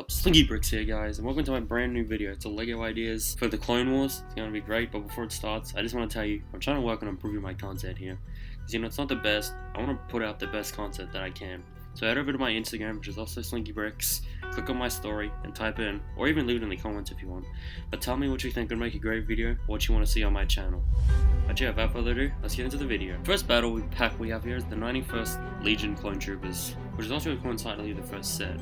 up? Slinky Bricks here, guys, and welcome to my brand new video. It's a LEGO ideas for the Clone Wars. It's gonna be great, but before it starts, I just want to tell you, I'm trying to work on improving my content here. Because, it's not the best. I want to put out the best content that I can. So head over to my Instagram, which is also Slinky Bricks, click on my story, and type in, or even leave it in the comments if you want. But tell me what you think would make a great video, what you want to see on my channel. But yeah, without further ado, let's get into the video. First battle pack we have here is the 91st Legion Clone Troopers, which is also coincidentally the first set.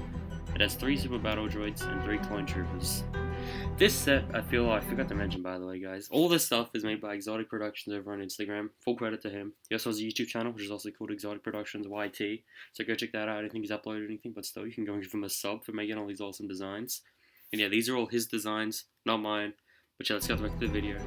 It has 3 Super Battle Droids and 3 Clone Troopers. This set, I forgot to mention by the way, guys, all this stuff is made by Exotic Productions over on Instagram. Full credit to him. He also has a YouTube channel, which is also called Exotic Productions YT. So go check that out. I don't think he's uploaded anything, but still, you can go and give him a sub for making all these awesome designs. And yeah, these are all his designs, not mine. But yeah, let's get back to the video.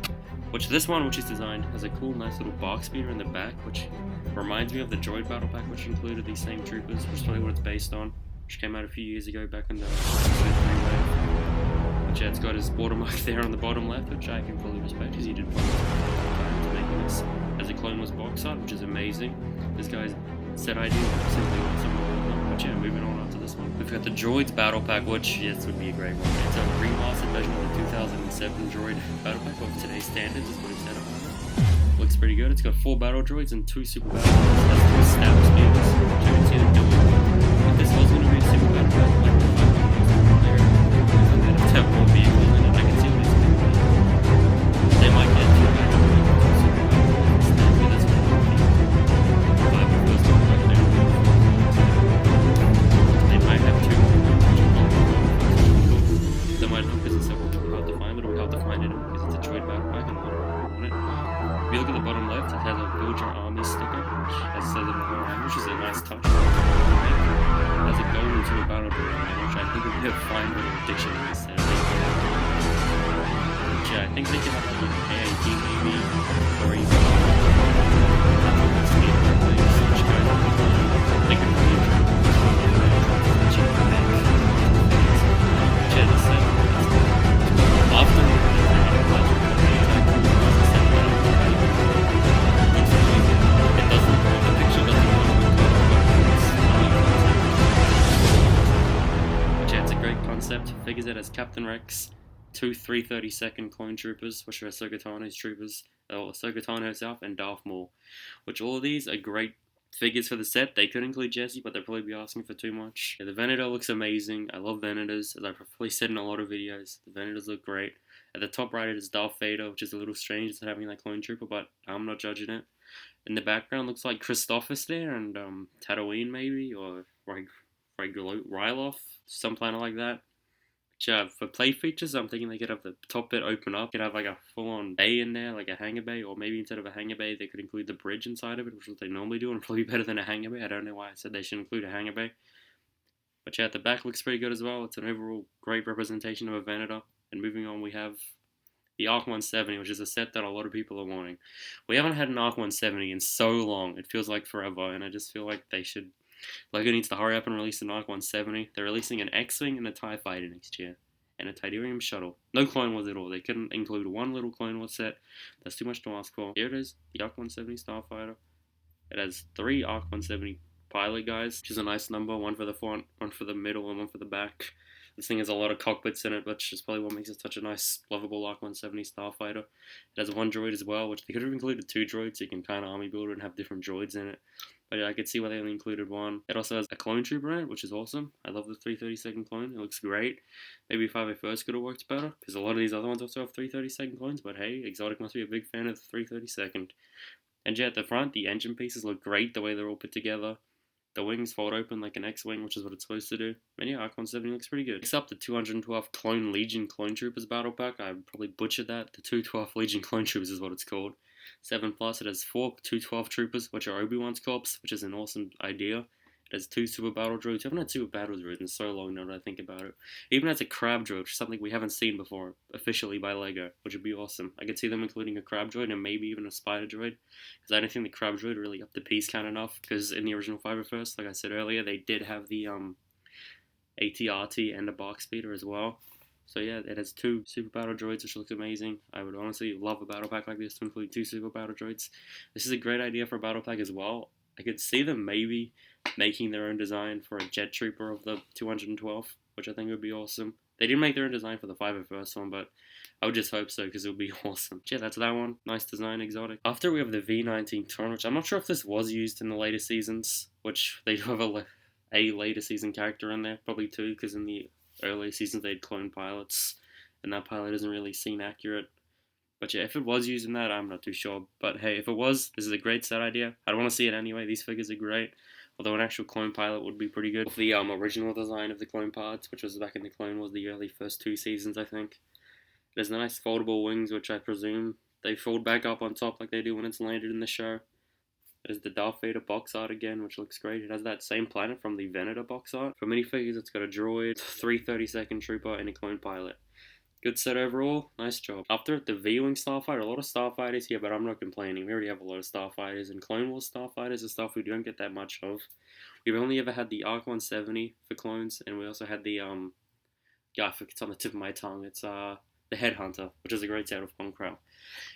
This one, which is designed, has a cool, nice little box speeder in the back, which reminds me of the Droid battle pack, which included these same troopers, which is probably what it's based on, which came out a few years ago back in the wave. But yeah, it's got his watermark there on the bottom left, which I can fully respect, because he did put time to make this as a Clone Wars box art, which is amazing. This guy's set idea simply awesome. But yeah, moving on after this one. We've got the Droids battle pack, which, yes, would be a great one. It's a remastered version of the 2007 Droid battle pack of today's standards, is what he said on it. Looks pretty good. It's got 4 battle droids and 2 super battle droids. That's 2 snap speeders, which you can see them doing. If this was going to be a super battle pack, like the 5 player, isn't that a temporal vehicle in it? I can see what he's doing. They might get 2 battle droids and 2 super battle droids instead, but that's going to be 5 of those battle pack there. They might have 2 more, which is probably cool. They might not, because it's so hard to find, but it'll be hard to find it because it's a Droid battle pack and a lot of people want it. If you look at the bottom left, it has a Vulture army sticker, which as it says in the line, which is a nice touch. It has a golden to a battle droid, which I think would be a fine little addition to this set. Which I think they can have like an AIT maybe, or even which goes they could really figures it as Captain Rex, 2 332nd Clone Troopers, which are Ahsoka Tano's troopers, Ahsoka Tano herself, and Darth Maul. Which all of these are great figures for the set. They could include Jesse, but they'll probably be asking for too much. Yeah, the Venator looks amazing. I love Venators, as I've probably said in a lot of videos. The Venators look great. At the top right it is Darth Vader, which is a little strange as having that Clone Trooper, but I'm not judging it. In the background looks like Christophus there, and Tatooine maybe, or Ryloth, some planet like that. For play features, I'm thinking they could have the top bit open up. Could have like a full-on bay in there, like a hangar bay, or maybe instead of a hangar bay, they could include the bridge inside of it, which is what they normally do, and probably better than a hangar bay. I don't know why I said they should include a hangar bay. But yeah, the back looks pretty good as well. It's an overall great representation of a Venator. And moving on, we have the ARC 170, which is a set that a lot of people are wanting. We haven't had an ARC 170 in so long. It feels like forever, and I just feel like they should... LEGO needs to hurry up and release an ARC 170. They're releasing an X-Wing and a TIE Fighter next year. And a Titanium shuttle. No Clone Wars at all. They couldn't include one little Clone Wars set. That's too much to ask for. Here it is, the ARC 170 Starfighter. It has 3 ARC 170 pilot guys, which is a nice number. 1 for the front, 1 for the middle, and 1 for the back. This thing has a lot of cockpits in it, which is probably what makes it such a nice, lovable ARC 170 Starfighter. It has 1 droid as well, which they could have included 2 droids, so you can kind of army build it and have different droids in it. But yeah, I could see why they only included 1. It also has a Clone Trooper in it, which is awesome. I love the 332nd clone. It looks great. Maybe 501st could have worked better, because a lot of these other ones also have 332nd clones, but hey, Exotic must be a big fan of the 332nd. And yeah, at the front, the engine pieces look great the way they're all put together. The wings fold open like an X-Wing, which is what it's supposed to do. And yeah, ARC 170 looks pretty good. Next up, the 212 Clone Legion Clone Troopers battle pack. I probably butchered that. The 212 Legion Clone Troopers is what it's called. 7+, it has 4 212 Troopers, which are Obi-Wan's corps, which is an awesome idea. It has 2 Super Battle Droids. I haven't had 2 Battle Droids in so long now that I think about it. It even has a Crab Droid, which is something we haven't seen before, officially by LEGO, which would be awesome. I could see them including a Crab Droid and maybe even a Spider Droid, because I don't think the Crab Droid really up the piece count enough, because in the original 501st, like I said earlier, they did have the AT-RT and a box speeder as well. So yeah, it has 2 Super Battle Droids, which looks amazing. I would honestly love a battle pack like this to include 2 Super Battle Droids. This is a great idea for a battle pack as well. I could see them maybe making their own design for a jet trooper of the 212. which I think would be awesome. They didn't make their own design for the 501st one, but I would just hope so because it would be awesome. Yeah, that's that one. Nice design, exotic. After we have the V19 Torrent, which I'm not sure if this was used in the later seasons, which they do have a later season character in there, probably two, because in the early seasons they'd clone pilots, and that pilot isn't really seen accurate. But yeah, if it was using that, I'm not too sure. But hey, if it was, this is a great set idea. I don't want to see it anyway. These figures are great. Although an actual clone pilot would be pretty good. The original design of the clone parts, which was back in the Clone Wars, the early first 2 seasons, I think. There's nice foldable wings, which I presume they fold back up on top like they do when it's landed in the show. There's the Darth Vader box art again, which looks great. It has that same planet from the Venator box art. For minifigures, it's got a droid, 332nd Trooper, and a clone pilot. Good set overall, nice job. After the V-Wing Starfighter, a lot of Starfighters here, but I'm not complaining. We already have a lot of Starfighters, and Clone Wars Starfighters are stuff we don't get that much of. We've only ever had the ARC 170 for clones, and we also had the, yeah, I think it's on the tip of my tongue. It's, the Headhunter, which is a great set of Pong Crow.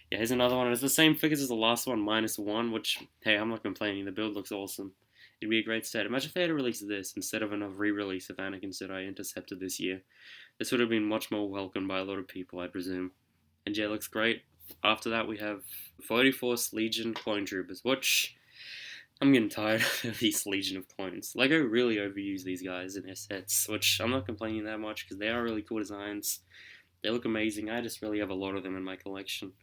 Yeah, here's another one. It's the same figures as the last one, -1, which, hey, I'm not complaining. The build looks awesome. It'd be a great set. Imagine if they had released this instead of a re-release of Anakin's Jedi Interceptor this year. This would have been much more welcomed by a lot of people, I presume. And yeah, it looks great. After that, we have 44th Legion Clone Troopers, which I'm getting tired of these Legion of Clones. LEGO really overused these guys in their sets, which I'm not complaining that much because they are really cool designs. They look amazing. I just really have a lot of them in my collection.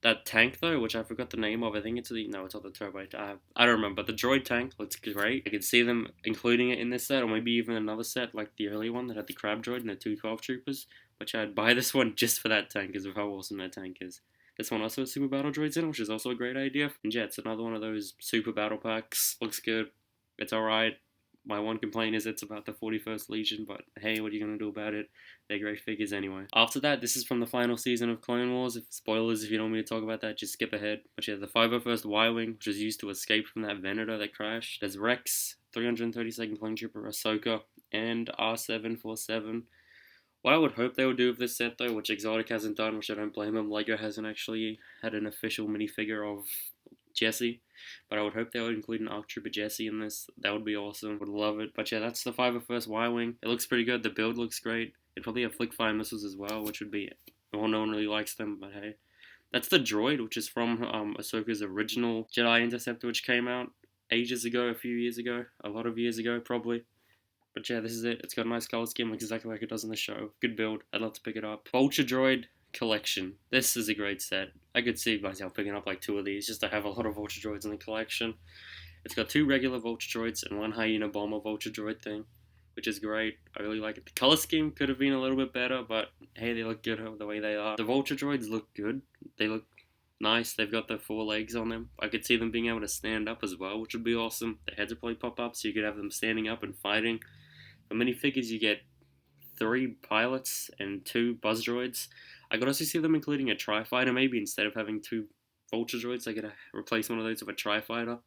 That tank, though, which I forgot the name of, I think it's no, it's not the Turbo. I don't remember, but the Droid tank looks great. I could see them including it in this set, or maybe even another set like the early one that had the Crab Droid and the 212 Troopers, which I'd buy this one just for that tank, because of how awesome that tank is. This one also has Super Battle Droids in it, which is also a great idea. And yeah, it's another one of those Super Battle Packs. Looks good. It's alright. My one complaint is it's about the 41st Legion, but hey, what are you going to do about it? They're great figures anyway. After that, this is from the final season of Clone Wars. Spoilers, if you don't want me to talk about that, just skip ahead. But yeah, the 501st Y-Wing, which was used to escape from that Venator that crashed. There's Rex, 332nd Clone Trooper, Ahsoka, and R747. What I would hope they would do with this set, though, which Exotic hasn't done, which I don't blame them, LEGO hasn't actually had an official minifigure of Jesse, but I would hope they would include an ARC Trooper Jesse in this. That would be awesome. Would love it. But yeah, that's the 501st Y-Wing. It looks pretty good. The build looks great. It'd probably have flick-fire missiles as well, which would be... Well, no one really likes them, but hey. That's the Droid, which is from Ahsoka's original Jedi Interceptor, which came out ages ago, a few years ago. A lot of years ago, probably. But yeah, this is it. It's got a nice color scheme, looks exactly like it does in the show. Good build. I'd love to pick it up. Vulture Droid collection. This is a great set. I could see myself picking up like 2 of these just to have a lot of Vulture Droids in the collection. It's got 2 regular Vulture Droids and 1 Hyena Bomber Vulture Droid thing, which is great. I really like it. The color scheme could have been a little bit better, but hey, they look good the way they are. The Vulture Droids look good. They look nice. They've got the 4 legs on them. I could see them being able to stand up as well, which would be awesome. The heads would probably pop up, so you could have them standing up and fighting. For minifigures, you get 3 pilots and 2 buzz droids. I could also see them including a tri-fighter, maybe instead of having 2 Vulture droids. I could replace one of those with a tri-fighter,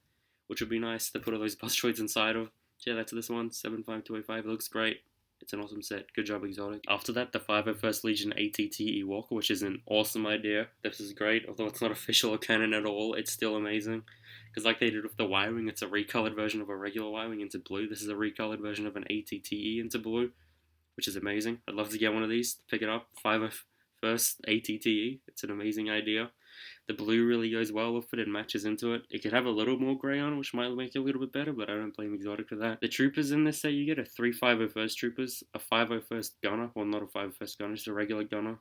which would be nice to put all those buzz droids inside of. Yeah, that's this one, 75285. It looks great. It's an awesome set. Good job, Exotic. After that, the 501st Legion ATT Walker, which is an awesome idea. This is great, although it's not official or canon at all. It's still amazing. Because like they did with the Y-Wing, it's a recolored version of a regular Y-Wing into blue. This is a recolored version of an ATTE into blue, which is amazing. I'd love to get one of these, pick it up. 501st ATTE. It's an amazing idea. The blue really goes well with it and matches into it. It could have a little more grey on, which might make it a little bit better, but I don't blame Exotic for that. The troopers in this set, you get a 3 501st troopers, a 501st gunner, well not a 501st gunner, just a regular gunner,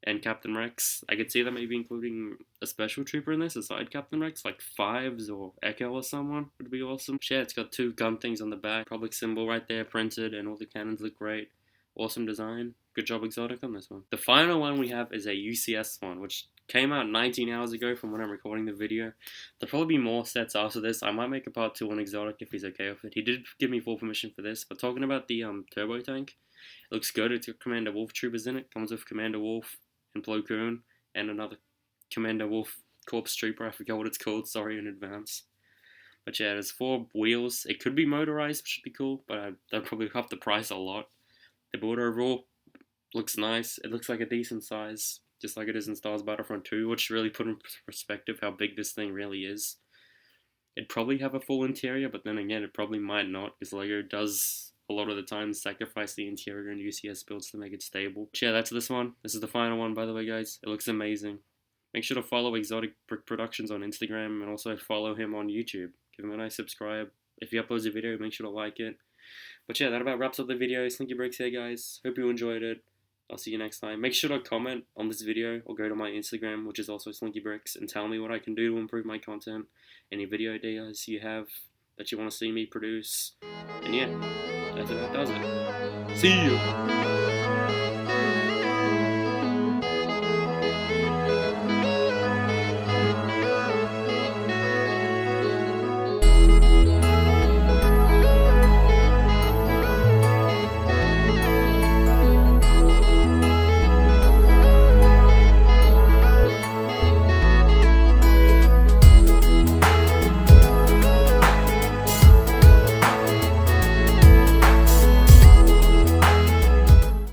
and Captain Rex. I could see them maybe including a special trooper in this, aside Captain Rex, like Fives or Echo or someone would be awesome. Yeah, it's got 2 gun things on the back, Republic symbol right there printed, and all the cannons look great. Awesome design. Good job, Exotic, on this one. The final one we have is a UCS one, which came out 19 hours ago from when I'm recording the video. There'll probably be more sets after this. I might make a part 2 on Exotic if he's okay with it. He did give me full permission for this, but talking about the Turbo Tank, it looks good. It's got Commander Wolf troopers in it. Comes with Commander Wolf and Plo Koon, and another Commander Wolf Corpse Trooper. I forget what it's called, sorry in advance. But yeah, there's 4 wheels. It could be motorized, which would be cool, but they'll probably up the price a lot. The board overall looks nice. It looks like a decent size, just like it is in Star Wars Battlefront 2, which really put in perspective how big this thing really is. It'd probably have a full interior, but then again, it probably might not, because LEGO does a lot of the time sacrifice the interior and UCS builds to make it stable. But yeah, that's this one. This is the final one, by the way, guys. It looks amazing. Make sure to follow Exotic Brick Productions on Instagram and also follow him on YouTube. Give him a nice subscribe. If he uploads a video, make sure to like it. But yeah, that about wraps up the video. Slinky Bricks here, guys. Hope you enjoyed it. I'll see you next time. Make sure to comment on this video or go to my Instagram, which is also Slinky Bricks, and tell me what I can do to improve my content. Any video ideas you have that you want to see me produce. And yeah, that's about does it. See you!